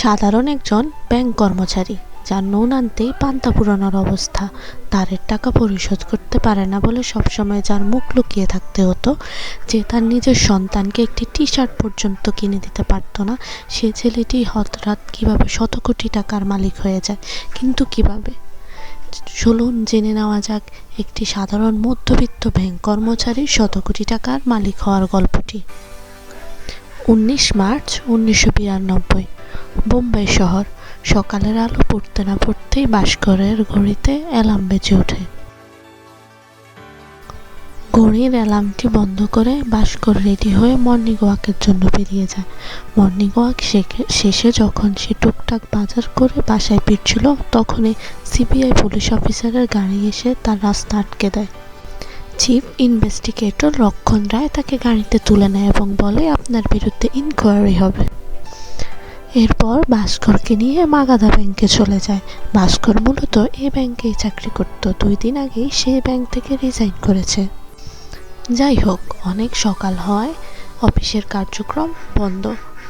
সাধারণ একজন ব্যাংক কর্মচারী, যার নুন আনতেই পান্তা ফুরানোর অবস্থা, ধারের টাকা পরিশোধ করতে পারে না বলে সবসময় যার মুখ লুকিয়ে থাকতে হতো, যে তার নিজের সন্তানকে একটি টি শার্ট পর্যন্ত কিনে দিতে পারত না, সে ছেলেটি হঠাৎ কীভাবে শত কোটি টাকার মালিক হয়ে যায়। কিন্তু কিভাবে? চলুন জেনে নেওয়া যাক একটি সাধারণ মধ্যবিত্ত ব্যাংক কর্মচারীর শত কোটি টাকার মালিক হওয়ার গল্পটি। 19 মার্চ 1992, বোম্বাই শহর। সকালের আলো পড়তে না পড়তেই ভাস্করের ঘড়িতে অ্যালার্ম বেজে ওঠে। ঘড়ির অ্যালার্মটি বন্ধ করে ভাস্কর রেডি হয়ে মর্নিং ওয়াকের জন্য বেরিয়ে যায়। মর্নিং ওয়াক শেষে যখন সে টুকটাক বাজার করে বাসায় ফিরছিল, তখনই সিবিআই পুলিশ অফিসারের গাড়ি এসে তার রাস্তা আটকে দেয়। চিফ ইনভেস্টিগেটর লক্ষণ রায় তাকে গাড়িতে তুলে নেয় এবং বলে, আপনার বিরুদ্ধে ইনকোয়ারি হবে। এরপর ভাস্করকে নিয়ে মাগাধা ব্যাংকে চলে যায়। ভাস্কর মূলত এই ব্যাংকেই চাকরি করত। 2 দিন আগেই সে ব্যাংক থেকে রিজাইন করেছে। যাই হোক, অনেক সকাল হয়, অফিসের কার্যক্রম বন্ধ।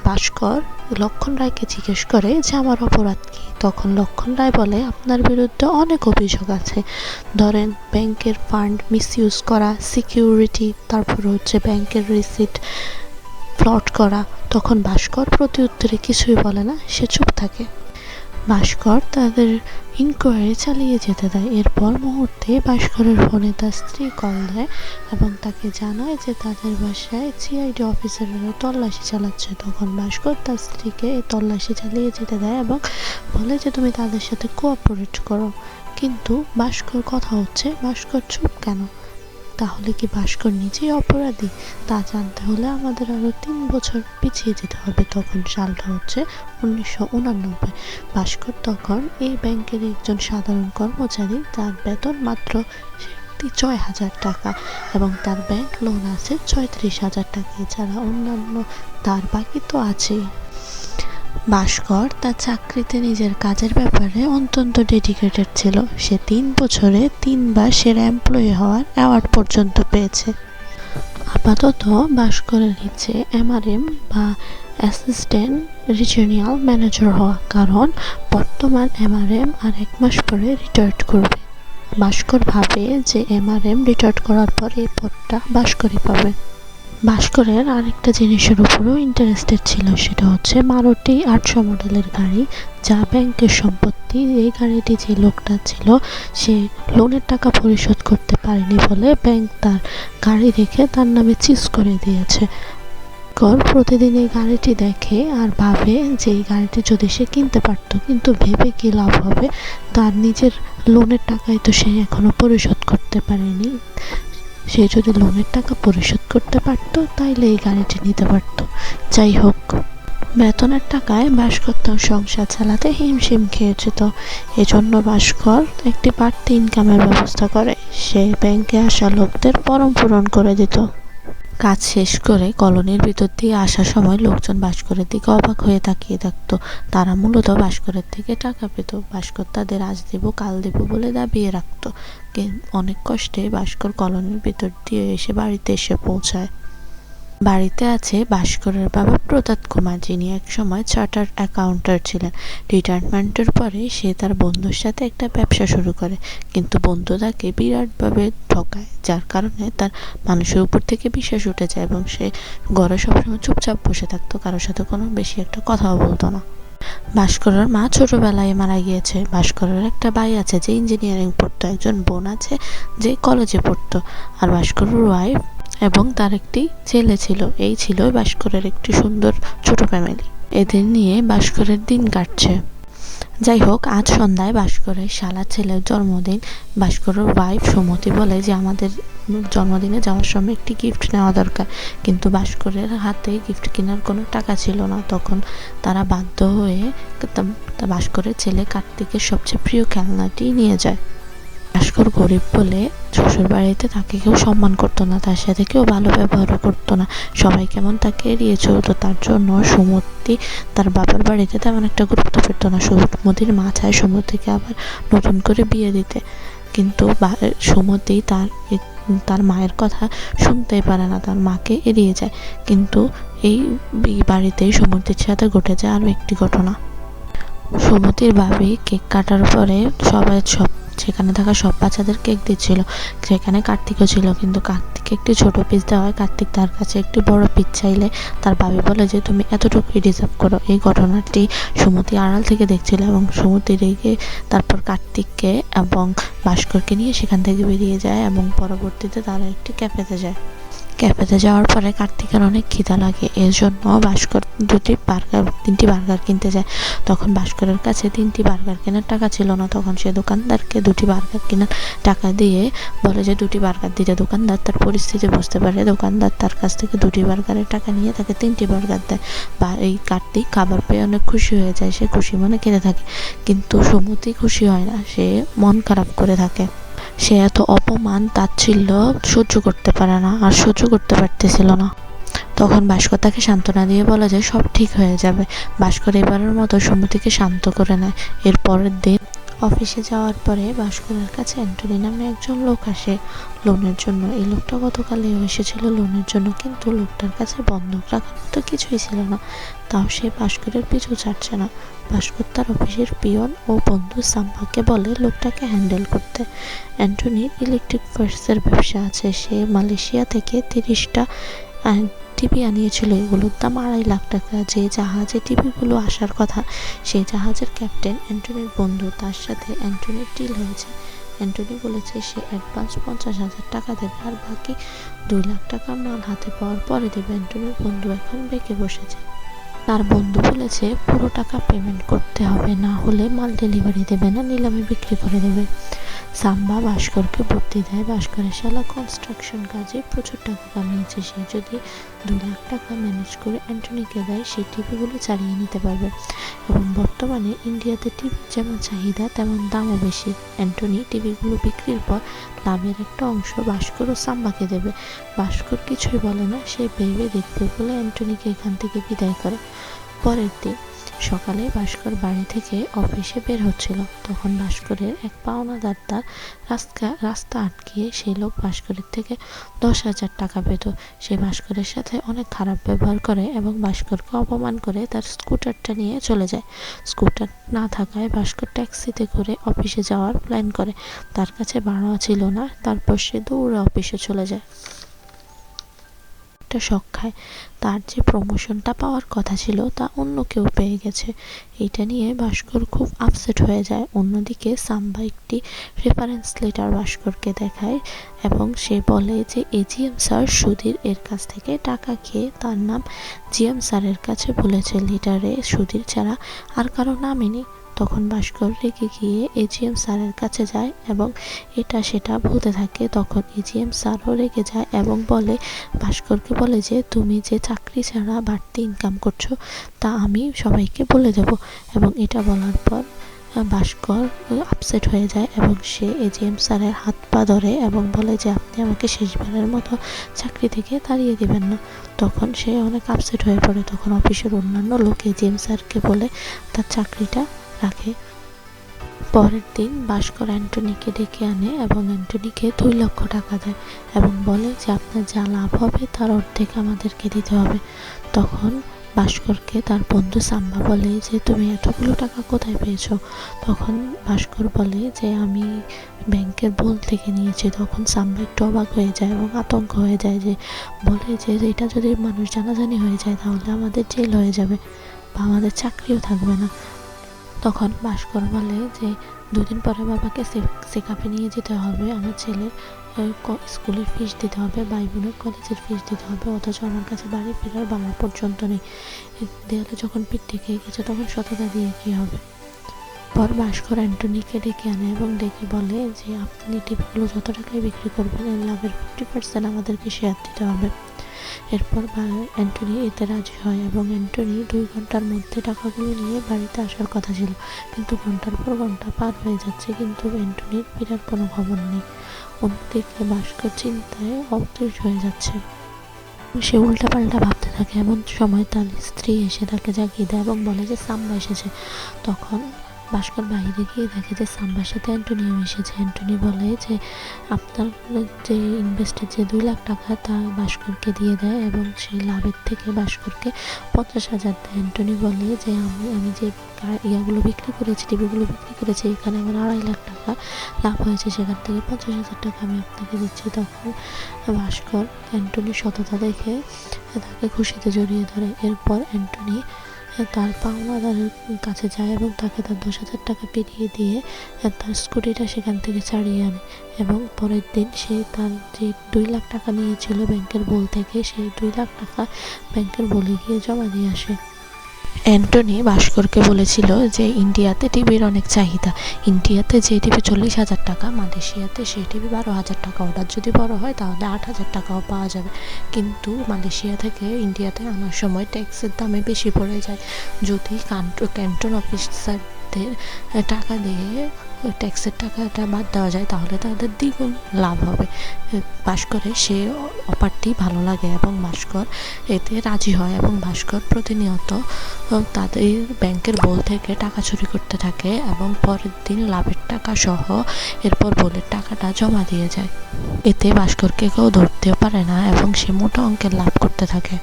ভাস্কর লক্ষণ রায়কে জিজ্ঞেস করে যে আমার অপরাধ কী। তখন লক্ষণ রায় বলে, আপনার বিরুদ্ধে অনেক অভিযোগ আছে। ধরেন ব্যাংকের ফান্ড মিসইউজ করা, সিকিউরিটি, তারপর হচ্ছে ব্যাংকের রিসিট ফ্লট করা। তখন ভাস্কর প্রতি উত্তরে কিছুই বলে না, সে চুপ থাকে। ভাস্কর তাদের ইনকোয়ারি চালিয়ে যেতে দেয়। এরপর মুহূর্তে ভাস্করের ফোনে তার স্ত্রী কল দেয় এবং তাকে জানায় যে তাদের বাসায় সিআইডি অফিসারেরা তল্লাশি চালাচ্ছে। তখন ভাস্কর তার স্ত্রীকে এই তল্লাশি চালিয়ে যেতে দেয় এবং বলে যে তুমি তাদের সাথে কোঅপারেট করো। কিন্তু ভাস্কর কথা হচ্ছে, ভাস্কর চুপ কেন? তাহলে কি ভাস্কর নিজেই অপরাধী? তা জানতে হলে আমাদের আরও 3 বছর পিছিয়ে যেতে হবে। তখন সালটা হচ্ছে 1989। ভাস্কর তখন এই ব্যাংকের একজন সাধারণ কর্মচারী, যার বেতন মাত্র 6,000 টাকা এবং তার ব্যাংক লোন আছে 36,000 টাকা। এছাড়া অন্যান্য তার বাকি তো আছেই। ভাস্কর তার চাকরিতে নিজের কাজের ব্যাপারে অত্যন্ত ডেডিকেটেড ছিল। সে 3 বছরে 3 বার সেরা এমপ্লয়ি হওয়ার অ্যাওয়ার্ড পর্যন্ত পেয়েছে। আপাতত ভাস্করের ইচ্ছে এমআরএম বা অ্যাসিস্ট্যান্ট রিজিওনাল ম্যানেজার হওয়া, কারণ বর্তমান এমআরএম আর 1 মাস পরে রিটায়ার্ড করবে। ভাস্কর ভাবে যে এমআরএম রিটায়ার্ড করার পর এই পদটা ভাস্করই পাবে। ভাস্করের আরেকটা জিনিসের উপরও ইন্টারেস্টেড ছিল, সেটা হচ্ছে মারুতি 800 মডেলের গাড়ি, যা ব্যাংকের সম্পত্তি। এই গাড়িটি যে লোকটা ছিল, সে লোনের টাকা পরিশোধ করতে পারেনি বলে ব্যাংক তার গাড়ি রেখে তার নামে চিজ করে দিয়েছে। প্রতিদিন এই গাড়িটি দেখে আর ভাবে যে এই গাড়িটি যদি সে কিনতে পারত, কিন্তু ভেবে কি লাভ হবে, তার নিজের লোনের টাকাই তো সে এখনো পরিশোধ করতে পারেনি। সে যদি লোনের টাকা পরিশোধ করতে পারত, তাইলে এই গাড়িটি নিতে পারত। যাই হোক, বেতনের টাকায় ভাস্কর তার সংসার চালাতে হিমশিম খেয়ে যেত। এজন্য ভাস্কর একটি বাড়তি ইনকামের ব্যবস্থা করে। সে ব্যাংকে আসা লোকদের ফরম পূরণ করে দিত। কাজ শেষ করে কলোনির ভিতর দিয়ে আসার সময় লোকজন ভাস্করের দিকে অবাক হয়ে তাকিয়ে থাকতো। তারা মূলত ভাস্করের থেকে টাকা পেত। ভাস্কর তাদের আজ দেব কাল দেব বলে দাবিয়ে রাখত। অনেক কষ্টে ভাস্কর কলোনির ভিতর দিয়ে এসে বাড়িতে এসে পৌঁছায়। বাড়িতে আছে ভাস্করের বাবা প্রতাপ কুমার, যিনি একসময় চার্টার্ড অ্যাকাউন্ট্যান্ট ছিলেন। রিটায়ারমেন্টের পরে সে তার বন্ধুর সাথে একটা ব্যবসা শুরু করে, কিন্তু বন্ধু তাকে বিরাটভাবে ঠকায়, যার কারণে তার মানুষের উপর থেকে বিশ্বাস উঠে যায় এবং সে ঘরে সবসময় চুপচাপ বসে থাকতো, কারোর সাথে কোনো বেশি একটা কথাও বলতো না। ভাস্করের মা ছোটবেলায় মারা গিয়েছে। ভাস্করের একটা ভাই আছে যে ইঞ্জিনিয়ারিং পড়তো, একজন বোন আছে যে কলেজে পড়তো, আর ভাস্করের ওয়াইফ এবং তার একটি ছেলে ছিল। এই ছিল ভাস্করের একটি সুন্দর ছোট ফ্যামিলি। এদের নিয়ে ভাস্করের দিন কাটছে। যাই হোক, আজ সন্ধ্যায় ভাস্করের শালা ছেলের জন্মদিন। ভাস্করের ওয়াইফ সুমতি বলে যে আমাদের জন্মদিনে যাওয়ার সময় একটি গিফট নেওয়া দরকার, কিন্তু ভাস্করের হাতে গিফট কেনার কোনো টাকা ছিল না। তখন তারা বাধ্য হয়ে ভাস্করের ছেলে কার্তিকের সবচেয়ে প্রিয় খেলনাটি নিয়ে যায়। ভাস্কর গরিব বলে শ্বশুর বাড়িতে তাকে কেউ সম্মান করতো না, তার সাথে কেউ ভালো ব্যবহারও করতো না, সবাই কেমন তাকে এড়িয়ে চলতো। তার জন্য সুমতি তার বাবার বাড়িতে তেমন একটা গুরুত্ব পেত না। সুমতির মা চায় সুমতিকে আবার নতুন করে বিয়ে দিতে, কিন্তু সুমতি তার মায়ের কথা শুনতেই পারে না, তার মাকে এড়িয়ে যায়। কিন্তু এই বাড়িতেই সুমতির সাথে ঘটে যায় আরও একটি ঘটনা। সুমতির ভাবি কেক কাটার পরে সব সেখানে থাকা সব বাচ্চাদের কেক দিচ্ছিল। সেখানে কার্তিকও ছিল, কিন্তু কার্তিককে একটি ছোট পিস দেওয়া হয়। কার্তিক তার কাছে একটি বড় পিস চাইলে তার ভাবি বলে যে তুমি এতটুকুই ডিজার্ভ করো। এই ঘটনাটি সুমতি আড়াল থেকে দেখছিল এবং সুমতি রেগে তারপর কার্তিককে এবং ভাস্করকে নিয়ে সেখান থেকে বেরিয়ে যায় এবং পরবর্তীতে তারা একটি ক্যাফেতে যাওয়ার পরে কার্তিকের অনেক খিদা লাগে, এর জন্য ভাস্কর 3টি বার্গার কিনতে যায়। তখন ভাস্করের কাছে 3টি বার্গার কেনার টাকা ছিল না। তখন সে দোকানদারকে 2টি বার্গার কেনার টাকা দিয়ে বলে যে 2টি বার্গার দিতে। দোকানদার তার পরিস্থিতি বুঝতে পারে। দোকানদার তার কাছ থেকে 2টি বার্গারের টাকা নিয়ে তাকে 3টি বার্গার দেয়। বা এই কার্তিক খাবার পেয়ে অনেক খুশি হয়ে যায়, সে খুশি মনে খেতে থাকে। কিন্তু সুমতি খুশি হয় না, সে মন খারাপ করে থাকে। সে এত অপমান তাচ্ছিল্য সহ্য করতে পারে না, আর সহ্য করতে পারতেছিল না। তখন ভাস্কর তাকে সান্ত্বনা দিয়ে বলে যে সব ঠিক হয়ে যাবে। ভাস্কর এবারের মতো সুমতিকে শান্ত করে নেয়। এর পরের দিন অফিসে যাওয়ার পরে ভাস্করের কাছে অ্যান্টনি নামে একজন লোক আসে লোনের জন্য। এই লোকটা গতকালেও এসেছিল লোনের জন্য, কিন্তু লোকটার কাছে বন্ধক রাখার মতো কিছুই ছিল না। তাও সে ভাস্করের পিছু ছাড়ছে না। ভাস্কর তার অফিসের পিয়ন ও বন্ধু সাম্বাকে বলে লোকটাকে হ্যান্ডেল করতে। অ্যান্টনির ইলেকট্রিক ফার্সের ব্যবসা আছে। সে মালয়েশিয়া থেকে 30টা টিভি আনিয়েছিল। এগুলোর দাম 2.5 লাখ টাকা। যে জাহাজে টিভিগুলো আসার কথা, সেই জাহাজের ক্যাপ্টেন অ্যান্টনির বন্ধু, তার সাথে অ্যান্টনির ডিল হয়েছে। অ্যান্টনি বলেছে সে অ্যাডভান্স 50,000 টাকা দেবে আর বাকি 2 লাখ টাকা মাল হাতে পাওয়ার পরে দেবে। অ্যান্টনির বন্ধু এখন বেঁকে বসেছে। তার বন্ধু বলেছে পুরো টাকা পেমেন্ট করতে হবে, না হলে মাল ডেলিভারি দেবে না, নিলামে বিক্রি করে দেবে। সাম্বা ভাস্করকে বুদ্ধি দেয়। ভাস্করের শালা কনস্ট্রাকশন কাজে প্রচুর টাকা কামিয়েছে। সে যদি 2 লাখ টাকা ম্যানেজ করে অ্যান্টনিকে দেয়, সেই টিভিগুলো চালিয়ে নিতে পারবে। এবং বর্তমানে ইন্ডিয়াতে টিভির যেমন চাহিদা তেমন দামও বেশি। অ্যান্টনি টিভিগুলো বিক্রির পর লাভের একটা অংশ ভাস্কর ও সাম্বাকে দেবে। ভাস্কর কিছুই বলে না, সে ভেবে দেখবে বলে অ্যান্টনিকে এখান থেকে বিদায় করে। পরের দিন সকালে ভাস্কর বাড়ি থেকে অফিসে বের হচ্ছিল। তখন ভাস্করের এক পাওনাদার তার রাস্তা আটকিয়ে সেই লোক ভাস্করের থেকে 10,000 টাকা পেত। সে ভাস্করের সাথে অনেক খারাপ ব্যবহার করে এবং ভাস্করকে অপমান করে তার স্কুটারটা নিয়ে চলে যায়। স্কুটার না থাকায় ভাস্কর ট্যাক্সিতে করে অফিসে যাওয়ার প্ল্যান করে। তার কাছে ভাড়া ছিল না, তারপর সে দৌড়ে অফিসে চলে যায়। একটা শক খায়, তার যে প্রমোশনটা পাওয়ার কথা ছিল তা অন্য কেউ পেয়ে গেছে। এইটা নিয়ে ভাস্কর খুব আপসেট হয়ে যায়। অন্যদিকে সাম্বা একটি রেফারেন্স লেটার ভাস্করকে দেখায় এবং সে বলে যে এজিএম স্যার সুধীর এর কাছ থেকে টাকা খেয়ে তার নাম জিএম স্যারের কাছে বলেছে। লেটারে সুধীর ছাড়া আর কারো নামই নেই। তখন ভাস্কর রেগে গিয়ে এজিএম স্যারের কাছে যায় এবং এটা সেটা বলতে থাকে। তখন এজিএম স্যারও রেগে যায় এবং ভাস্করকে বলে যে তুমি যে চাকরি ছাড়া বাড়তি ইনকাম করছো তা আমি সবাইকে বলে দেব। এবং এটা বলার পর ভাস্কর আপসেট হয়ে যায় এবং সে এজিএম স্যারের হাত পা ধরে এবং বলে যে আপনি আমাকে শেষবারের মতো চাকরি থেকে তাড়িয়ে দিবেন না। তখন সে অনেক আপসেট হয়ে পড়ে। তখন অফিসের অন্যান্য লোক এজিএম স্যারকে বলে তার চাকরিটা রাখে। পরের দিন ভাস্কর অ্যান্টনিকে ডেকে আনে এবং অ্যান্টনিকে 2 লক্ষ টাকা দেয় এবং বলে যে আপনার যা লাভ হবে তার অর্ধেক আমাদেরকে দিতে হবে। তখন ভাস্করকে তার বন্ধু সাম্বা বলে যে তুমি এতগুলো টাকা কোথায় পেয়েছো? তখন ভাস্কর বলে যে আমি ব্যাংকের বোন থেকে নিয়েছি। তখন সাম্বা একটু অবাক হয়ে যায় এবং আতঙ্ক হয়ে যায়, যে বলে যে এটা যদি মানুষ জানাজানি হয়ে যায় তাহলে আমাদের জেল হয়ে যাবে বা আমাদের চাকরিও থাকবে না। তখন ভাস্কর বলে যে 2 দিন পরে বাবাকে চেকআপে নিয়ে যেতে হবে, আমার ছেলের স্কুলের ফিস দিতে হবে, ভাই বোনের কলেজের ফিস দিতে হবে, অথচ আমার কাছে বাড়ি ফেরার বাংলা পর্যন্ত নেই। দেয়ালে যখন পিঠ ঠেকে গেছে তখন সততা দিয়ে কী হবে? পর ভাস্কর অ্যান্টনিকে ডেকে আনে এবং ডেকে বলে যে আপনি টিভিগুলো যত টাকায় বিক্রি করবেন এর লাভের 50% আমাদেরকে শেয়ার দিতে হবে। এরপর অ্যান্টনি এতে রাজি হয় এবং অ্যান্টনি 2 ঘন্টার মধ্যে টাকাগুলো নিয়ে বাড়িতে আসার কথা ছিল, কিন্তু ঘন্টার পর ঘন্টা পার হয়ে যাচ্ছে, কিন্তু অ্যান্টনির ফেরার কোনো খবর নেই। অন্যদিকে ভাস্কর চিন্তায় অবতৃষ হয়ে যাচ্ছে। সে উল্টাপাল্টা ভাবতে থাকে। এমন সময় তার স্ত্রী এসে তাকে জাগিয়ে দেয় এবং বলে যে সাম্বা এসেছে। তখন ভাস্কর বাইরে গিয়ে দেখে যে সাম্বার সাথে অ্যান্টনিও এসেছে। অ্যান্টনি বলে যে আপনার যে ইনভেস্টের যে 2 লাখ টাকা তা ভাস্করকে দিয়ে দেয় এবং সেই লাভের থেকে ভাস্করকে 50,000 দেয়। অ্যান্টনি বলে যে আমি যে ইয়াগুলো বিক্রি করেছি, টিভিগুলো বিক্রি করেছি, এখানে আমার 2.5 লাখ টাকা লাভ হয়েছে, সেখান থেকে 50,000 টাকা আমি আপনাকে দিচ্ছি। তখন ভাস্কর অ্যান্টনির সততা দেখে তাকে খুশিতে জড়িয়ে ধরে। এরপর অ্যান্টনি তার পাওনাদারের কাছে যায় এবং তাকে তার 10,000 টাকা ফিরিয়ে দিয়ে তার স্কুটিটা সেখান থেকে ছাড়িয়ে আনে এবং পরের দিন সে তার যে 2 লাখ টাকা নিয়েছিল ব্যাংকের বোল থেকে, সেই 2 লাখ টাকা ব্যাংকের বোলে গিয়ে জমা দিয়ে আসে। অ্যান্টনি ভাস্করকে বলেছিল যে ইন্ডিয়াতে টিভির অনেক চাহিদা, ইন্ডিয়াতে যে টিভি 40,000 টাকা, মালয়েশিয়াতে সেই টিভি 12,000 টাকা, অর্ডার যদি বড় হয় তাহলে 8,000 টাকাও পাওয়া যাবে। কিন্তু মালয়েশিয়া থেকে ইন্ডিয়াতে আনার সময় ট্যাক্সের দামে বেশি পড়ে যায়। যদি ক্যান্টন অফিসারদের টাকা দিয়ে ট্যাক্সের টাকাটা বাদ দেওয়া যায় তাহলে তাদের দ্বিগুণ লাভ হবে। ভাস্করের সে অফারটি ভালো লাগে এবং ভাস্কর এতে রাজি হয় এবং ভাস্কর প্রতিনিয়ত তাদের ব্যাংকের বোল থেকে টাকা চুরি করতে থাকে এবং পরের দিন লাভের টাকা সহ এরপর বোলের টাকাটা জমা দিয়ে যায়। এতে ভাস্করকে কেউ ধরতেও পারে না এবং সে মোটা অঙ্কের লাভ করতে থাকে।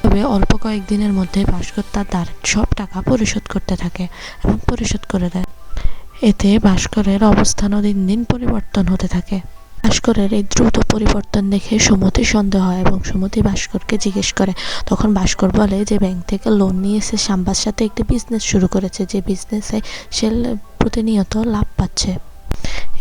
তবে অল্প কয়েকদিনের মধ্যে ভাস্কর তার সব টাকা পরিশোধ করতে থাকে এবং পরিশোধ করে দেয়। এতে ভাস্করের অবস্থানও দিন দিন পরিবর্তন হতে থাকে। ভাস্করের এই দ্রুত পরিবর্তন দেখে সুমতি সন্দেহ হয় এবং সুমতি ভাস্করকে জিজ্ঞেস করে। তখন ভাস্কর বলে যে ব্যাংক থেকে লোন নিয়ে সে সাম্বার সাথে একটি বিজনেস শুরু করেছে, যে বিজনেসে সে প্রতিনিয়ত লাভ পাচ্ছে।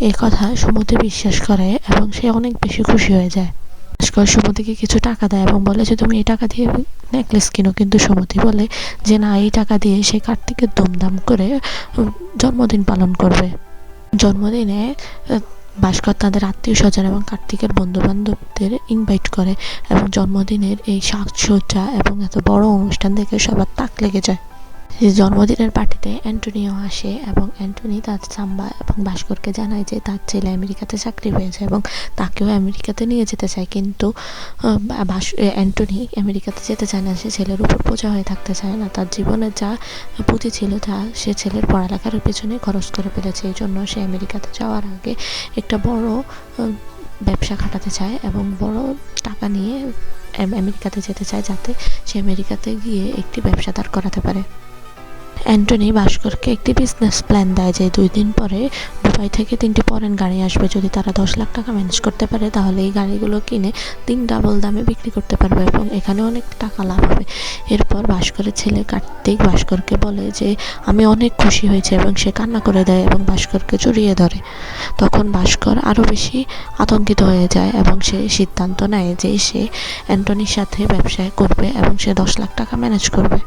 এই কথা সুমতি বিশ্বাস করে এবং সে অনেক বেশি খুশি হয়ে যায়। ভাস্কর সুমতিকে কিছু টাকা দেয় এবং বলে যে তুমি এই টাকা দিয়ে নেকলেস কিনো, কিন্তু সুমতি বলে যে না, এই টাকা দিয়ে সে কার্তিকের ধুমধাম করে জন্মদিন পালন করবে। জন্মদিনে ভাস্কর তাদের আত্মীয় স্বজন এবং কার্তিকের বন্ধু বান্ধবদের ইনভাইট করে এবং জন্মদিনের এই সাজসজ্জা এবং এত বড় অনুষ্ঠান দেখে সবার তাক লেগে যায়। জন্মদিনের পার্টিতে অ্যান্টনিও আসে এবং অ্যান্টনি তার সাম্বা এবং ভাস্করকে জানায় যে তার ছেলে আমেরিকাতে চাকরি পেয়েছে এবং তাকেও আমেরিকাতে নিয়ে যেতে চায়, কিন্তু অ্যান্টনি আমেরিকাতে যেতে চায় না। সে ছেলের উপর বোঝা হয়ে থাকতে চায় না। তার জীবনের যা পুঁজি ছিল তা সে ছেলের পড়ালেখার পেছনে খরচ করে ফেলেছে। এই জন্য সে আমেরিকাতে যাওয়ার আগে একটা বড় ব্যবসা খাটাতে চায় এবং বড় টাকা নিয়ে আমেরিকাতে যেতে চায়, যাতে সে আমেরিকাতে গিয়ে একটি ব্যবসা দাঁড় করাতে পারে। অ্যান্টনি ভাস্করকে একটি বিজনেস প্ল্যান দেয় যে 2 দিন পরে দুবাই থেকে 3টি ফরেন গাড়ি আসবে। যদি তারা 10 লাখ টাকা ম্যানেজ করতে পারে তাহলে এই গাড়িগুলো কিনে 3 ডাবল দামে বিক্রি করতে পারবে এবং এখানে অনেক টাকা লাভ হবে। এরপর ভাস্করের ছেলে কার্তিক ভাস্করকে বলে যে আমি অনেক খুশি হয়েছে এবং সে কান্না করে দেয় এবং ভাস্করকে জড়িয়ে ধরে। তখন ভাস্কর আরও বেশি আতঙ্কিত হয়ে যায় এবং সে সিদ্ধান্ত নেয় যে সে অ্যান্টনির সাথে ব্যবসায় করবে এবং সে 10 লাখ টাকা ম্যানেজ করবে।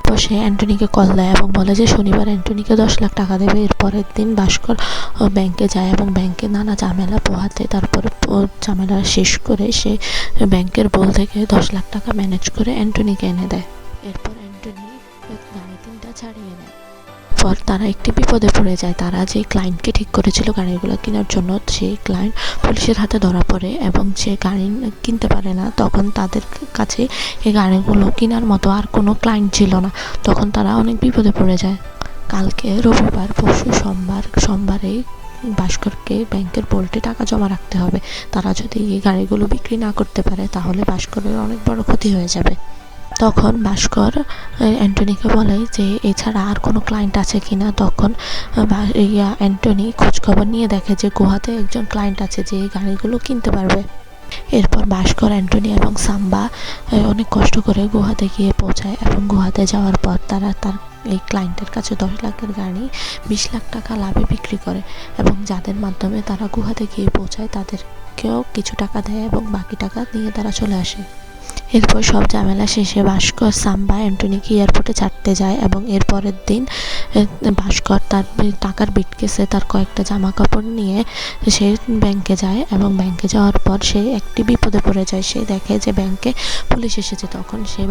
তো সে অ্যান্টনিকে কল দেয় এবং বলে যে শনিবার অ্যান্টনিকে 10 লাখ টাকা দেবে। এর পরের দিন ভাস্কর ব্যাংকে যায় এবং ব্যাংকে নানা ঝামেলা পোহাতে তারপরে ঝামেলা শেষ করে সে ব্যাংকের বোল থেকে 10 লাখ টাকা ম্যানেজ করে অ্যান্টনিকে এনে দেয়। এরপর অ্যান্টনি গাড়ি 3টা ছাড়িয়ে নেয়। পর তারা একটি বিপদে পড়ে যায়। তারা যে ক্লায়েন্টকে ঠিক করেছিল গাড়িগুলো কেনার জন্য, সেই ক্লায়েন্ট পুলিশের হাতে ধরা পড়ে এবং সে গাড়ি কিনতে পারে না। তখন তাদের কাছে এই গাড়িগুলো কেনার মতো আর কোনো ক্লায়েন্ট ছিল না। তখন তারা অনেক বিপদে পড়ে যায়। কালকে রবিবার, পরশু সোমবারেই ভাস্করকে ব্যাংকের বোল্টে টাকা জমা রাখতে হবে। তারা যদি এই গাড়িগুলো বিক্রি না করতে পারে তাহলে ভাস্করের অনেক বড় ক্ষতি হয়ে যাবে। তখন ভাস্কর অ্যান্টনিকে বলে যে এছাড়া আর কোনো ক্লায়েন্ট আছে কিনা। তখন অ্যান্টনি খোঁজখবর নিয়ে দেখে যে গুহাতে একজন ক্লায়েন্ট আছে যে এই গাড়িগুলো কিনতে পারবে। এরপর ভাস্কর, অ্যান্টনি এবং সাম্বা অনেক কষ্ট করে গুহাতে গিয়ে পৌঁছায় এবং গুহাতে যাওয়ার পর তারা তার এই ক্লায়েন্টের কাছে 10 লাখের গাড়ি 20 লাখ টাকা লাভে বিক্রি করে এবং যাদের মাধ্যমে তারা গুহাতে গিয়ে পৌঁছায় তাদেরকেও কিছু টাকা দেয় এবং বাকি টাকা নিয়ে তারা চলে আসে। এরপর সব ঝামেলা শেষে ভাস্কর সাম্বা অ্যান্টনিকে এয়ারপোর্টে ছাড়তে যায় এবং এর পরের দিন ভাস্কর তার টাকার বিটকেসে তার কয়েকটা জামা কাপড় নিয়ে সে ব্যাংকে যায় এবং ব্যাংকে যাওয়ার পর সে একটি বিপদে পড়ে যায়। সে দেখে যে ব্যাংকে পুলিশ এসেছে। তখন সে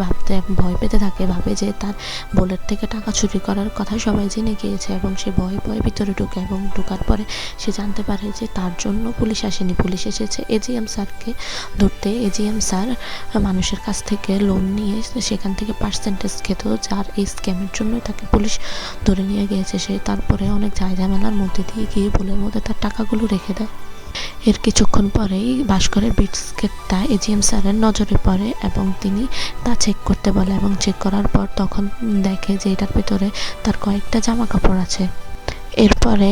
ভয় পেতে থাকে, ভাবে যে তার বোলের থেকে টাকা চুরি করার কথা সবাই জেনে গিয়েছে এবং সে ভয়ে ভয়ে ভিতরে ঢুকে এবং ঢোকার পরে সে জানতে পারে যে তার জন্য পুলিশ আসেনি, পুলিশ এসেছে এজিএম স্যারকে ধরতে। এজিএম স্যার মানুষের মানুষের কাছ থেকে লোন নিয়ে সেখান থেকে পার্সেন্টেজ খেত, যার এই স্ক্যামের জন্য তাকে পুলিশ ধরে নিয়ে গিয়েছে। সে তারপরে অনেক ঝামেলার মধ্যে দিয়ে গিয়ে ভুলের মধ্যে তার টাকাগুলো রেখে দেয়। এর কিছুক্ষণ পরেই ভাস্করের বিস্কিটটা এজিএম স্যারের নজরে পড়ে এবং তিনি তা চেক করতে বলে এবং চেক করার পর তখন দেখে যে এটার ভিতরে তার কয়েকটা জামা কাপড় আছে। এরপরে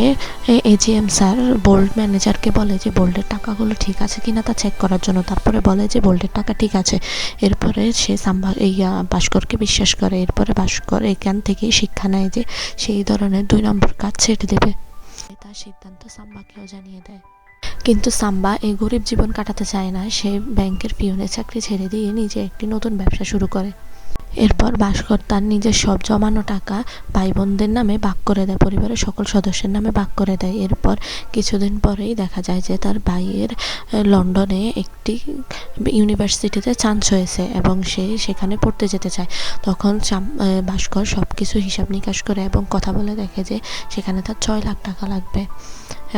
এজিএম স্যার বোল্ড ম্যানেজারকে বলে যে বোল্ডের টাকাগুলো ঠিক আছে কিনা তা চেক করার জন্য। তারপরে বলে যে বোল্ডের টাকা ঠিক আছে। এরপরে সে ভাস্করকে বিশ্বাস করে। এরপরে ভাস্কর এখান থেকেই শিক্ষা নেয় যে সেই ধরনের 2 নম্বর কাজ ছেড়ে দেবে। তার সিদ্ধান্ত সাম্বাকেও জানিয়ে দেয়। কিন্তু সাম্বা এই গরিব জীবন কাটাতে চায় না। সে ব্যাংকের পিয়নের চাকরি ছেড়ে দিয়ে নিজে একটি নতুন ব্যবসা শুরু করে। এরপর ভাস্কর তার নিজের সব জমানো টাকা ভাই বোনদের নামে ভাগ করে দেয়, পরিবারের সকল সদস্যের নামে ভাগ করে দেয়। এরপর কিছুদিন পরেই দেখা যায় যে তার ভাইয়ের লন্ডনে একটি ইউনিভার্সিটিতে চান্স হয়েছে এবং সে সেখানে পড়তে যেতে চায়। তখন ভাস্কর সব কিছু হিসাব নিকাশ করে এবং কথা বলে দেখে যে সেখানে তার 6 লাখ টাকা লাগবে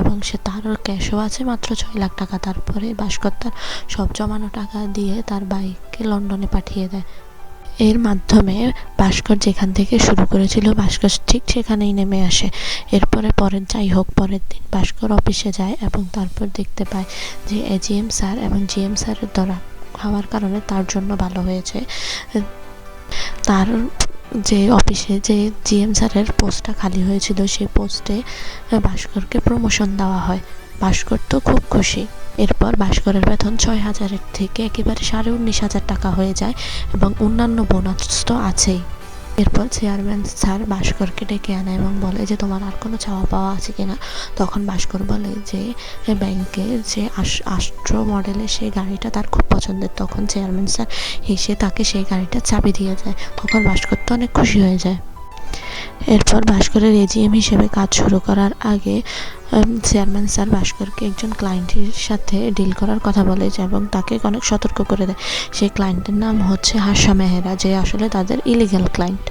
এবং তার ক্যাশও আছে মাত্র 6 লাখ টাকা। তারপরে ভাস্কর তার সব জমানো টাকা দিয়ে তার ভাইকে লন্ডনে পাঠিয়ে দেয়। এর মাধ্যমে ভাস্কর যেখান থেকে শুরু করেছিল ভাস্কর ঠিক সেখানেই নেমে আসে। এরপরে পরের দিন ভাস্কর অফিসে যায় এবং তারপর দেখতে পায় যে এজিএম স্যার এবং জিএম স্যারের ধরা খাওয়ার কারণে তার জন্য ভালো হয়েছে। তার যে অফিসে যে জিএম স্যারের পোস্টটা খালি হয়েছিল সেই পোস্টে ভাস্করকে প্রমোশন দেওয়া হয়। ভাস্কর তো খুব খুশি। এরপর ভাস্করের বেতন 6,000 থেকে একেবারে 19,500 টাকা হয়ে যায় এবং অন্যান্য বোনাস তো আছেই। এরপর চেয়ারম্যান স্যার ভাস্করকে ডেকে আনে এবং বলে যে তোমার আর কোনো চাওয়া পাওয়া আছে কিনা। তখন ভাস্কর বলে যে ব্যাংকের যে আস্ট্রো মডেলের সেই গাড়িটা তার খুব পছন্দের। তখন চেয়ারম্যান স্যার হেসে তাকে সেই গাড়িটার চাবি দিয়ে যায়। তখন ভাস্কর তো অনেক খুশি হয়ে যায়। এরপর ভাস্করের এজিএম হিসেবে কাজ শুরু করার আগে চেয়ারম্যান স্যার ভাস্করকে একজন ক্লায়েন্টের সাথে ডিল করার কথা বলে এবং তাকে অনেক সতর্ক করে দেয়। সেই ক্লায়েন্টের নাম হচ্ছে হাসা মেহরা, যে আসলে তাদের ইলিগাল ক্লায়েন্ট।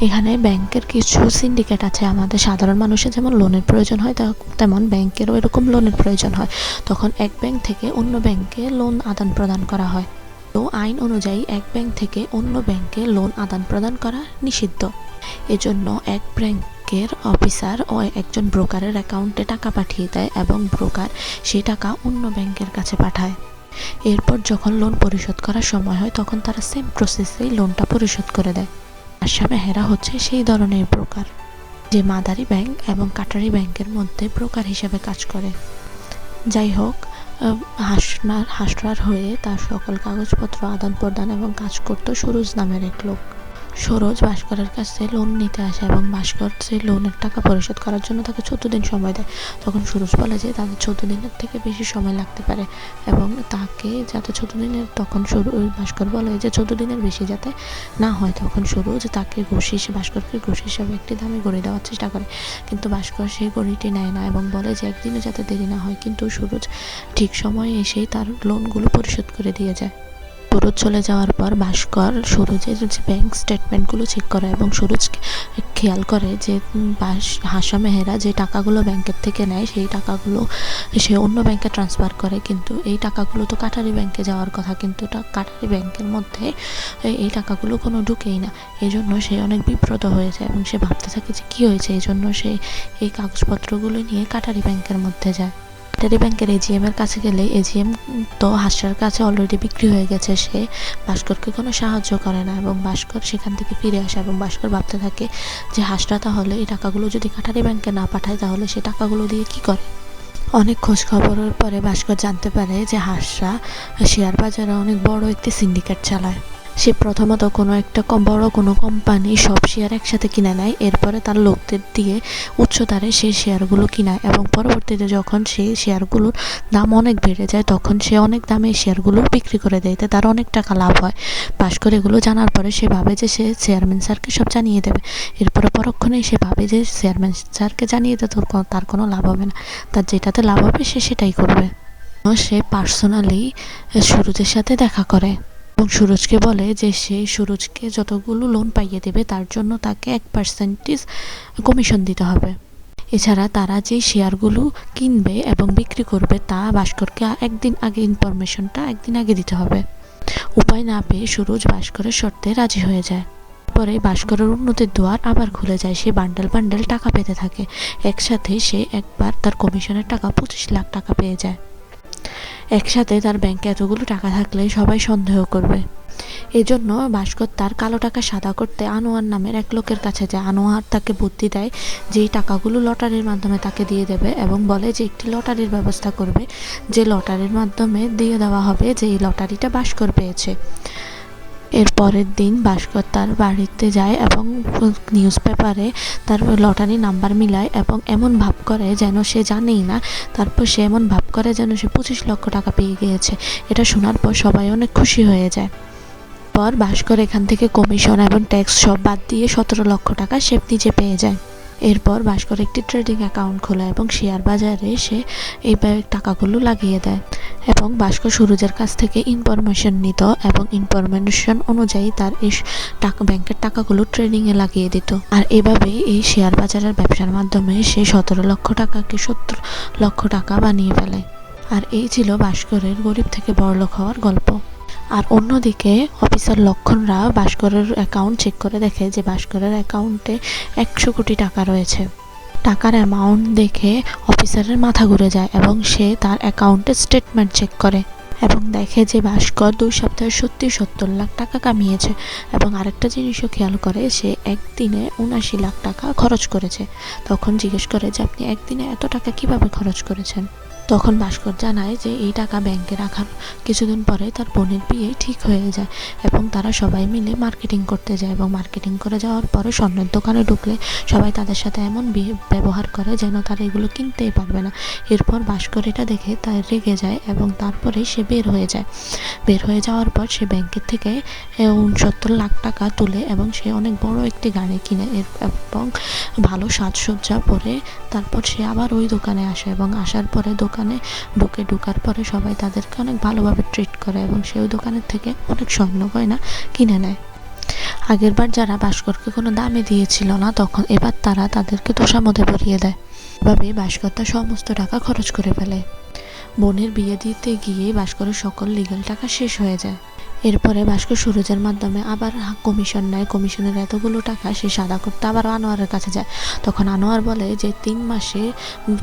এখানে ব্যাংকের কিছু সিন্ডিকেট আছে। আমাদের সাধারণ মানুষের যেমন লোনের প্রয়োজন হয় তেমন ব্যাংকেরও এরকম লোনের প্রয়োজন হয়। তখন এক ব্যাংক থেকে অন্য ব্যাংকে লোন আদান প্রদান করা হয়। তো আইন অনুযায়ী এক ব্যাংক থেকে অন্য ব্যাংকে লোন আদান প্রদান করা নিষিদ্ধ। এজন্য এক ব্যাংকের অফিসার ও একজন ব্রোকারের অ্যাকাউন্টে টাকা পাঠিয়ে দেয় এবং ব্রোকার সেই টাকা অন্য ব্যাংকের কাছে পাঠায়। এরপর যখন লোন পরিশোধ করার সময় হয় তখন তারা সেম প্রসেসেই লোনটা পরিশোধ করে দেয়। আশা মেহরা হচ্ছে সেই ধরনের ব্রোকার যে মাদারি ব্যাংক এবং কাটারি ব্যাংকের মধ্যে ব্রোকার হিসেবে কাজ করে। যাই হোক, হাসনার হয়ে তার সকল কাগজপত্র আদান প্রদান এবং কাজ করত সুরজ নামের এক লোক। সুরজ ভাস্করের কাছে লোন নিতে আসে এবং ভাস্কর সেই লোনের টাকা পরিশোধ করার জন্য তাকে 14 দিন সময় দেয়। তখন সুরজ বলে যে তাদের 14 দিনের থেকে বেশি সময় লাগতে পারে এবং তাকে যাতে 14 দিনের, তখন ভাস্কর বলে যে 14 দিনের বেশি যাতে না হয়। তখন সুরজ তাকে ভাস্করকে ঘুষ হিসাবে একটি দামি ঘড়ি দেওয়ার চেষ্টা করে, কিন্তু ভাস্কর সেই ঘড়িটি নেয় না এবং বলে যে একদিনও যাতে দেরি না হয়। কিন্তু সুরজ ঠিক সময়ে এসেই তার লোনগুলো পরিশোধ করে দিয়ে যায়। সুরজ চলে যাওয়ার পর ভাস্কর সুরজের যে ব্যাংক স্টেটমেন্টগুলো চেক করে এবং সুরজ খেয়াল করে যে হাসা মেহরা যে টাকাগুলো ব্যাংকের থেকে নেয় সেই টাকাগুলো সে অন্য ব্যাংকে ট্রান্সফার করে, কিন্তু এই টাকাগুলো তো কাটারি ব্যাংকে যাওয়ার কথা, কিন্তু কাটারি ব্যাংকের মধ্যে এই টাকাগুলো কোনো ঢুকেই না। এই জন্য সে অনেক বিব্রত হয়ে যায় এবং সে ভাবতে থাকে যে কী হয়েছে। এই জন্য সে এই কাগজপত্রগুলো নিয়ে কাটারি ব্যাংকের মধ্যে যায়। কাটারি ব্যাংকের এজিএম এর কাছে গেলে এজিএম তো হাসরার কাছে অলরেডি বিক্রি হয়ে গেছে। সে ভাস্করকে কোনো সাহায্য করে না এবং ভাস্কর সেখান থেকে ফিরে আসে এবং ভাস্কর ভাবতে থাকে যে হাসরা তাহলে এই টাকাগুলো যদি কাটারি ব্যাংকে না পাঠায় তাহলে সে টাকাগুলো দিয়ে কি করে। অনেক খোঁজ খবরের পরে ভাস্কর জানতে পারে যে হাসরা শেয়ার বাজারে অনেক বড় একটি সিন্ডিকেট চালায়। সে প্রথমত কোনো একটা বড় কোনো কোম্পানি সব শেয়ার একসাথে কিনে নেয়, এরপরে তার লোকদের দিয়ে উচ্চতারে সেই শেয়ারগুলো কিনায় এবং পরবর্তীতে যখন সেই শেয়ারগুলোর দাম অনেক বেড়ে যায় তখন সে অনেক দামে এই শেয়ারগুলো বিক্রি করে দেয়, তার অনেক টাকা লাভ হয়। ভাস্কর এগুলো জানার পরে সে ভাবে যে সে চেয়ারম্যান স্যারকে সব জানিয়ে দেবে। এরপরে পরক্ষণেই সে ভাবে যে চেয়ারম্যান স্যারকে জানিয়ে দিতে তার কোনো লাভ হবে না, তার যেটাতে লাভ হবে সে সেটাই করবে। সে পার্সোনালি সুরজের সাথে দেখা করে এবং সুরজকে বলে যে সে সুরজকে যতগুলো লোন পাইয়ে দেবে তার জন্য তাকে 1% কমিশন দিতে হবে। এছাড়া তারা যে শেয়ারগুলো কিনবে এবং বিক্রি করবে তা ভাস্করকে একদিন আগে দিতে হবে। উপায় না পেয়ে সুরজ ভাস্করের শর্তে রাজি হয়ে যায়। পরে ভাস্করের উন্নতির দুয়ার আবার খুলে যায়, সে বান্ডেল বান্ডেল টাকা পেতে থাকে। একসাথে সে একবার তার কমিশনের টাকা 25 লাখ টাকা পেয়ে যায়। একসাথে তার ব্যাংকে এতগুলো টাকা থাকলে সবাই সন্দেহ করবে। এজন্য ভাস্কর তার কালো টাকা সাদা করতে আনোয়ার নামের এক লোকের কাছে যায়। আনোয়ার তাকে বুদ্ধি দেয় যে এই টাকাগুলো লটারির মাধ্যমে তাকে দিয়ে দেবে এবং বলে যে একটি লটারির ব্যবস্থা করবে, যে লটারির মাধ্যমে দিয়ে দেওয়া হবে যে এই লটারিটা ভাস্কর পেয়েছে। এর পরের দিন ভাস্কর তার বাড়িতে যায় এবং নিউজ পেপারে তার লটারি নাম্বার মিলায় এবং এমন ভাব করে যেন সে জানেই না। তারপর সে এমন ভাব করে যেন সে 25 লক্ষ টাকা পেয়ে গিয়েছে। এটা শোনার পর সবাই অনেক খুশি হয়ে যায়। পর ভাস্কর এখান থেকে কমিশন এবং ট্যাক্স সব বাদ দিয়ে 17 লক্ষ টাকা সে নিজে পেয়ে যায়। এরপর ভাস্কর একটি ট্রেডিং অ্যাকাউন্ট খোলে এবং শেয়ার বাজারে সে এই টাকাগুলো লাগিয়ে দেয় এবং ভাস্কর সুরজের কাছ থেকে ইনফরমেশন নিত এবং ইনফরমেশন অনুযায়ী তার এই টাকা ব্যাংকের টাকাগুলো ট্রেডিংয়ে লাগিয়ে দিত। আর এভাবেই এই শেয়ার বাজারের ব্যবসার মাধ্যমে সে 17 লক্ষ টাকাকে 70 লক্ষ টাকা বানিয়ে ফেলে। আর এই ছিল ভাস্করের গরিব থেকে বড়লোক হওয়ার গল্প। আর অন্যদিকে অফিসার লক্ষণরা ভাস্করের অ্যাকাউন্ট চেক করে দেখে যে ভাস্করের অ্যাকাউন্টে 100 কোটি টাকা রয়েছে। টাকার অ্যামাউন্ট দেখে অফিসারের মাথা ঘুরে যায় এবং সে তার অ্যাকাউন্টের স্টেটমেন্ট চেক করে এবং দেখে যে ভাস্কর 2 সপ্তাহে 70 লাখ টাকা কামিয়েছে। এবং আরেকটা জিনিসও খেয়াল করে, সে একদিনে 79 লাখ টাকা খরচ করেছে। তখন জিজ্ঞেস করে যে আপনি একদিনে এত টাকা কিভাবে খরচ করেছেন। তখন ভাস্কর জানায় যে এই টাকা ব্যাংকে রাখার কিছুদিন পরে তার বোনের বিয়ে ঠিক হয়ে যায় এবং তারা সবাই মিলে মার্কেটিং করতে যায় এবং মার্কেটিং করে যাওয়ার পরে স্বর্ণের দোকানে ঢুকলে সবাই তাদের সাথে এমন ব্যবহার করে যেন তারা এগুলো কিনতেই পারবে না। এরপর ভাস্কর এটা দেখে তার রেগে যায় এবং তারপরে সে বের হয়ে যায়। বের হয়ে যাওয়ার পর সে ব্যাংকের থেকে 69 লাখ টাকা তুলে এবং সে অনেক বড় একটি গাড়ি কিনে এবং ভালো সাজসজ্জা পরে তারপর সে আবার ওই দোকানে আসে এবং আসার পরে দোকানে ঢোকার পরে সবাই তাদেরকে অনেক ভালোভাবে ট্রিট করে এবং সে ওই দোকানের থেকে অনেক স্বর্ণ গয়না কিনে নেয়। আগেরবার যারা ভাস্করকে কোনো দামে দিয়েছিল না, তখন এবার তারা তাদেরকে তোষামোদে ভরিয়ে দেয়। এভাবে ভাস্কর তার সমস্ত টাকা খরচ করে ফেলে। বোনের বিয়ে দিতে গিয়ে ভাস্করের সকল লিগ্যাল টাকা শেষ হয়ে যায়। এরপরে ভাস্কর সুরজের মাধ্যমে আবার কমিশন নেয়। কমিশনের এতগুলো টাকা সে সাদা করতে আবার আনোয়ারের কাছে যায়। তখন আনোয়ার বলে যে 3 মাসে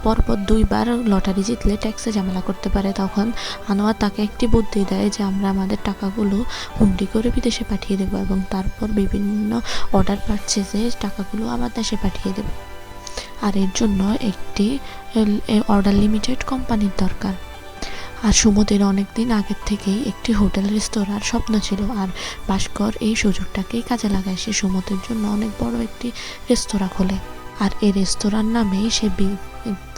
পরপর 2 বার লটারি জিতলে ট্যাক্সে ঝামেলা করতে পারে। তখন আনোয়ার তাকে একটি বুদ্ধি দেয় যে আমরা আমাদের টাকাগুলো হুন্ডি করে বিদেশে পাঠিয়ে দেবো এবং তারপর বিভিন্ন অর্ডার পারচেজে টাকাগুলো আবার দেশে পাঠিয়ে দেবো। আর এর জন্য একটি অর্ডার লিমিটেড কোম্পানির দরকার। আর সুমতির অনেক দিন আগের থেকেই একটি হোটেল রেস্তোরাঁর স্বপ্ন ছিল, আর ভাস্কর এই সুযোগটাকেই কাজে লাগায়। সে সুমতির জন্য অনেক বড় একটি রেস্তোরাঁ খোলে। আর এই রেস্তোরাঁর নামেই সে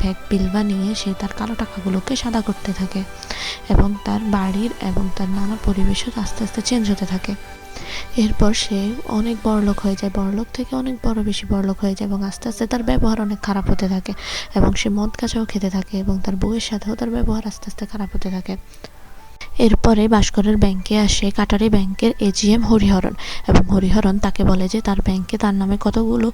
ফেক বিল বানিয়ে সে তার কালো টাকাগুলোকে সাদা করতে থাকে এবং তার বাড়ির এবং তার নানা পরিবেশও আস্তে আস্তে চেঞ্জ হতে থাকে। এরপর সে অনেক বড়লোক হয়ে যায়, বড়লোক থেকে অনেক বেশি বড়লোক হয়ে যায় এবং আস্তে আস্তে তার ব্যবহার অনেক খারাপ হতে থাকে এবং সে মদ গাঁজাও খেতে থাকে এবং তার বউয়ের সাথেও তার ব্যবহার আস্তে আস্তে খারাপ হতে থাকে। এরপরে ভাস্করের ব্যাংকে আসে কাটারি ব্যাংকের এজিএম হরিহরন এবং হরিহরন তাকে বলে যে তার ব্যাংকে তার নামে কতগুলো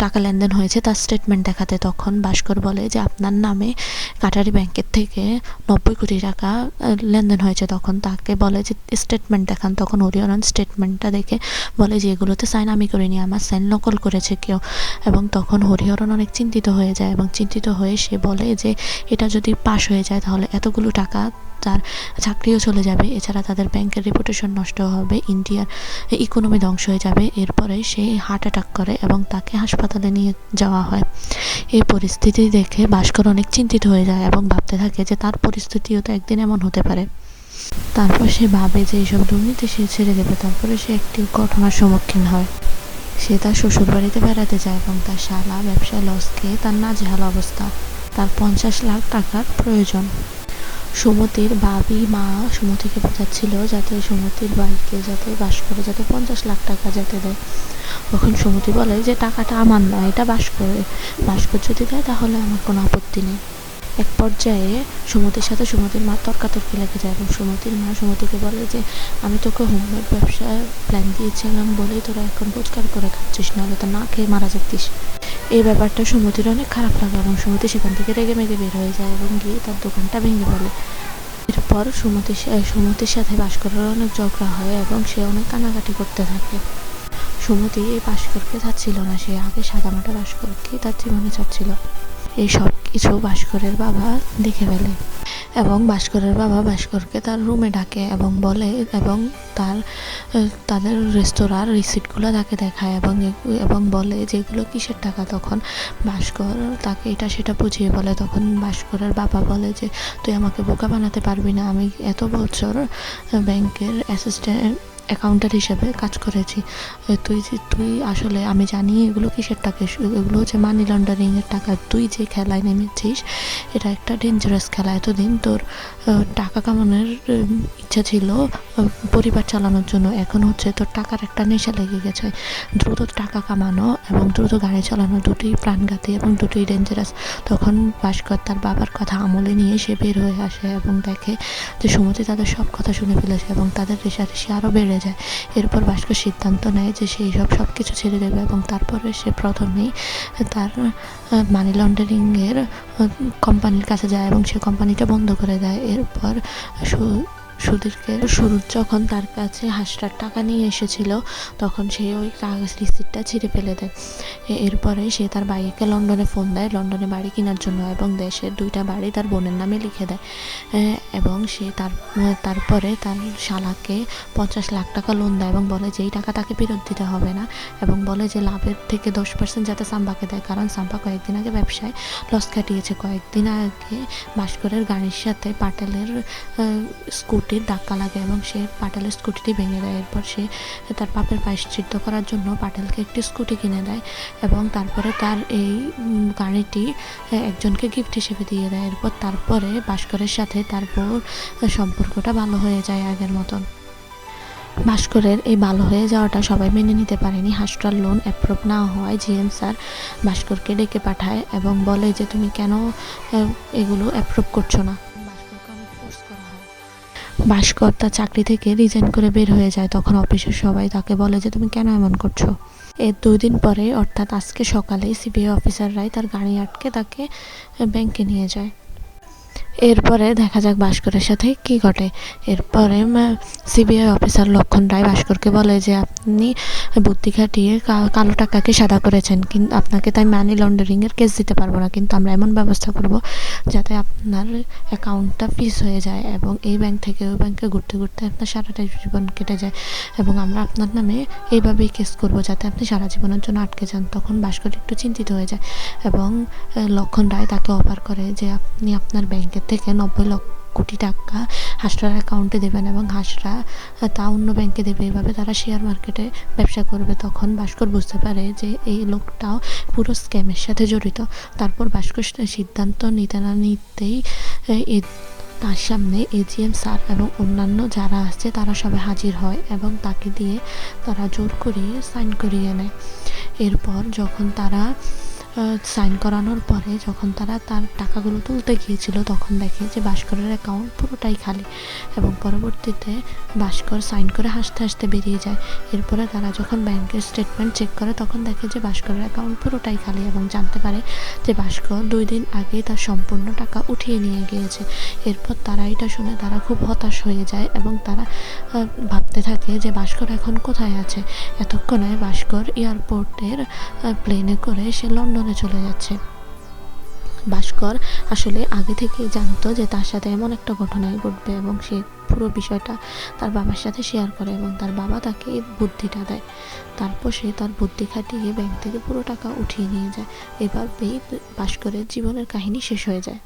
টাকা লেনদেন হয়েছে তার স্টেটমেন্ট দেখাতে। তখন ভাস্কর বলে যে আপনার নামে কাটারি ব্যাংকের থেকে 90 কোটি টাকা লেনদেন হয়েছে। তখন তাকে বলে যে স্টেটমেন্ট দেখান। তখন হরিহরন স্টেটমেন্টটা দেখে বলে যে এগুলোতে সাইন আমি করিনি, আমার সাইন নকল করেছে কেউ। এবং তখন হরিহরন অনেক চিন্তিত হয়ে যায় এবং চিন্তিত হয়ে সে বলে যে এটা যদি পাশ হয়ে যায় তাহলে এতগুলো টাকা তার চাকরিও চলে যাবে, এছাড়া তাদের ব্যাংকের রেপুটেশন নষ্ট হবে, ইন্ডিয়ার ইকোনমি ধ্বংস হয়ে যাবে। এরপরে সে হার্ট অ্যাটাক করে এবং তাকে হাসপাতালে নিয়ে যাওয়া হয়। এই পরিস্থিতি দেখে ভাস্কর অনেক চিন্তিত হয়ে যায় এবং ভাবতে থাকে যে তার পরিস্থিতিও তো একদিন এমন হতে পারে। তারপর সে ভাবে যে এইসব দুর্নীতি সে ছেড়ে দেবে। তারপরে সে একটি ঘটনার সম্মুখীন হয়। সে তার শ্বশুর বাড়িতে বেড়াতে যায় এবং তার শালা ব্যবসায় লস খেয়ে তার নাজেহাল অবস্থা। তার 50 লাখ টাকার প্রয়োজন। সুমতির বাবি মা সুমতিকে বোঝাচ্ছিল যাতে সুমতির বাইকে যাতে ভাস্করে যাতে 50 লাখ টাকা যেতে দেয়। তখন সুমতি বলে যে টাকাটা আমার নয়, এটা ভাস্কর যদি দেয় তাহলে আমার কোনো আপত্তি নেই। এক পর্যায়ে সুমতির সাথে সুমতির মা তর্কাতর্কি লেগে যায় এবং সুমতির মা সুমতিকে বলে যে আমি তোকে হোমমেড ব্যবসার প্ল্যান দিয়েছিলাম বলেই তোরা এখন রোজগার করে খাচ্ছিস, নাহলে তো না খেয়ে মারা যেতিস। এই ব্যাপারটা সুমতির অনেক খারাপ লাগে এবং সুমতি সেখান থেকে রেগে মেগে বের হয়ে যায় এবং গিয়ে তার দোকানটা ভেঙে ফেলে। এরপর সুমতির সাথে ভাস্করের অনেক ঝগড়া হয় এবং সে অনেক কান্নাকাটি করতে থাকে। সুমতি এই ভাস্করকে চাচ্ছিল না, সে আগে সাদামাটা ভাস্করকে তার জীবনে চাচ্ছিল। এই সব কিছু ভাস্করের বাবা দেখে ফেলে এবং ভাস্করের বাবা ভাস্করকে তার রুমে ডাকে এবং বলে এবং তাদের রেস্তোরাঁর রিসিপ্টগুলো তাকে দেখায় এবং বলে যে এগুলো কিসের টাকা। তখন ভাস্কর তাকে এটা সেটা বুঝিয়ে বলে। তখন ভাস্করের বাবা বলে যে তুই আমাকে বোকা বানাতে পারবি না, আমি এত বছর ব্যাংকের অ্যাকাউন্টার হিসেবে কাজ করেছি, তুই আসলে আমি জানি এগুলো কিসের টাকা, এগুলো হচ্ছে মানি লন্ডারিংয়ের টাকা। তুই যে খেলায় নেমেছিস এটা একটা ডেঞ্জারাস খেলা। এতদিন তোর টাকা কামানোর ইচ্ছা ছিল পরিবার চালানোর জন্য, এখন হচ্ছে তোর টাকার একটা নেশা লেগে গেছে। দ্রুত টাকা কামানো এবং দ্রুত গাড়ি চালানো দুটোই প্রাণঘাতী এবং দুটোই ডেঞ্জারাস। তখন ভাস্কর তার বাবার কথা আমলে নিয়ে সে বের হয়ে আসে এবং দেখে যে সুমতি তাদের সব কথা শুনে ফেলেছে এবং তাদের রেষারেষি আরও বেড়ে যায়। এরপর ভাস্কর সিদ্ধান্ত নেয় যে সে সব কিছু ছেড়ে দেবে এবং তারপরে সে প্রথমেই তার মানি লন্ডারিংয়ের কোম্পানির কাছে যায় এবং সে কোম্পানিটা বন্ধ করে দেয়। এরপর সুরজ যখন তার কাছে হাঁসটার টাকা নিয়ে এসেছিল তখন সে ওই কাগজ রিসিপ্টটা ছিঁড়ে ফেলে দেয়। এরপরে সে তার ভাইকে লন্ডনে ফোন দেয় লন্ডনে বাড়ি কেনার জন্য এবং দেশের 2টা বাড়ি তার বোনের নামে লিখে দেয় এবং সে তারপরে তার শালাকে 50 লাখ টাকা লোন দেয় এবং বলে যে এই টাকা তাকে ফেরত দিতে হবে না এবং বলে যে লাভের থেকে 10% যাতে সাম্পাকে দেয়, কারণ সাম্পা কয়েকদিন আগে ব্যবসায় লস কাটিয়েছে। কয়েকদিন আগে ভাস্করের গাড়ির সাথে পাটেলের স্কুটির ধাক্কা লাগে এবং সে পাটেলের স্কুটিটি ভেঙে দেয়। এরপর সে তার পাপের প্রায়শ্চিত্ত করার জন্য পাটেলকে একটি স্কুটি কিনে দেয় এবং তারপরে তার এই গাড়িটি একজনকে গিফট হিসেবে দিয়ে দেয়। তারপরে ভাস্করের সাথে তার বউর সম্পর্কটা ভালো হয়ে যায় আগের মতন। ভাস্করের এই ভালো হয়ে যাওয়াটা সবাই মেনে নিতে পারেনি। হাসটার লোন অ্যাপ্রুভ না হওয়ায় জিএম স্যার ভাস্করকে ডেকে পাঠায় এবং বলে যে তুমি কেন এগুলো অ্যাপ্রুভ করছো না। ভাস্কর তার চাকরি থেকে রিজাইন করে বের হয়ে যায়। তখন অফিসের সবাই তাকে বলে যে তুমি কেন এমন করছো। এর 2 দিন পরে অর্থাৎ আজকে সকালে সিবিআই অফিসাররাই তার গাড়ি আটকে তাকে ব্যাংকে নিয়ে যায়। এরপরে দেখা যাক ভাস্করের সাথে কি ঘটে। এরপরে সিবিআই অফিসার লক্ষণ রায় ভাস্করকে বলে যে আপনি বুদ্ধি খাটিয়ে কালো টাকাকে সাদা করেছেন, কিন্তু আপনাকে তাই মানি লন্ডারিংয়ের কেস দিতে পারবো না, কিন্তু আমরা এমন ব্যবস্থা করব যাতে আপনার অ্যাকাউন্টটা ফ্রিজ হয়ে যায় এবং এই ব্যাংক থেকে ওই ব্যাংকে ঘুরতে ঘুরতে আপনার সারাটা জীবন কেটে যায় এবং আমরা আপনার নামে এইভাবেই কেস করব যাতে আপনি সারা জীবনের জন্য আটকে যান। তখন ভাস্কর একটু চিন্তিত হয়ে যায় এবং লক্ষণ রায় তাকে অফার করে যে আপনি আপনার ব্যাংকের থেকে 90 কোটি টাকা হাসরার অ্যাকাউন্টে দেবেন এবং হাসরা তা অন্য ব্যাংকে দেবে। এভাবে তারা শেয়ার মার্কেটে ব্যবসা করবে। তখন ভাস্কর বুঝতে পারে যে এই লোকটাও পুরো স্ক্যামের সাথে জড়িত। তারপর ভাস্কর সিদ্ধান্ত নিতে না নিতেই তার সামনে এজিএম স্যার এবং অন্যান্য যারা আছে তারা সবাই হাজির হয় এবং তাকে দিয়ে তারা জোর করিয়ে সাইন করিয়ে নেয়। এরপর যখন তারা সাইন করানোর পরে যখন তারা তার টাকাগুলো তুলতে গিয়েছিল তখন দেখে যে ভাস্করের অ্যাকাউন্ট পুরোটাই খালি এবং পরবর্তীতে ভাস্কর সাইন করে হাসতে হাসতে বেরিয়ে যায়। এরপরে তারা যখন ব্যাংকের স্টেটমেন্ট চেক করে তখন দেখে যে ভাস্করের অ্যাকাউন্ট পুরোটাই খালি এবং জানতে পারে যে ভাস্কর 2 দিন আগেই তার সম্পূর্ণ টাকা উঠিয়ে নিয়ে গিয়েছে। এরপর তারা এটা শুনে তারা খুব হতাশ হয়ে যায় এবং তারা ভাবতে থাকে যে ভাস্কর এখন কোথায় আছে। এতক্ষণে ভাস্কর এয়ারপোর্টের প্লেনে করে সে লন্ডনে চলে যাচ্ছে। ভাস্কর আসলে আগে থেকে জানতো যে তার সাথে এমন একটা ঘটনাই ঘটবে এবং সে পুরো বিষয়টা তার বাবার সাথে শেয়ার করে এবং তার বাবা তাকে বুদ্ধিটা দেয়। তারপর সে তার বুদ্ধি খাটিয়ে ব্যাংক থেকে পুরো টাকা উঠিয়ে নিয়ে যায়। এভাবেই ভাস্করের জীবনের কাহিনী শেষ হয়ে যায়।